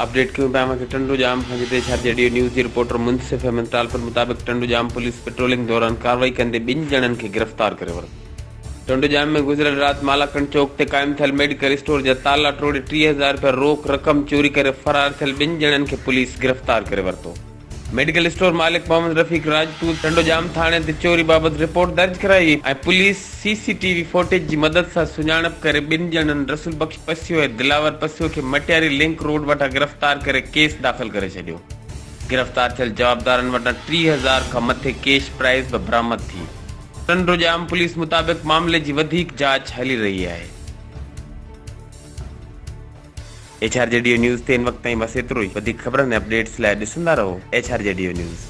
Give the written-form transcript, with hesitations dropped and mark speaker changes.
Speaker 1: Update कयूं पिया कि टंडो जाम खां जिते एचआरजेडीओ न्यूज़ जी रिपोर्टर मुंसिफ अहमद ट्रांसफर मुताबिक़ टंडो जाम पुलिस पेट्रोलिंग दौरान कार्रवाई कंदे 2 ॼणनि खे गिरफ़्तार करे वरितो। टंडो जाम में गुज़िरियल राति मालाकंड चौक ते क़ाइम थियल मेडिकल स्टोर जा ताला टोड़े 30,000 रुपया रोक रक़म चोरी करे फरार थियल 2 ॼणनि खे पुलिस गिरफ़्तार करे वरितो। मेडिकल स्टोर मालिक मोहम्मद रफ़ीक राजपूत टंडो जाम थाणे ते चोरी बाबति रिपोर्ट दर्ज कराई ऐं पुलिस सीसीटीवी फुटेज जी मदद सां सुञाणप करे 2 ॼणनि रसूल बख्श पसियो ऐं दिलावर पसियो खे मटियारी लिंक रोड वटां गिरफ़्तार करे केस दाख़िल करे छॾियो। गिरफ़्तार थियल जवाबदारनि वटां 30,000 खां मथे कैश प्राइज़ बि बरामद थी। टंडो जाम पुलिस मुताबिक़ मामले जी वधीक जांच हली रही आहे। एचआरजेडीओ न्यूज़ ते इन वक़्त ताईं बस एतिरो ई। वधीक ख़बरनि ऐं अपडेट्स लाइ ॾिसंदा रहो एचआरजेडीओ न्यूज़।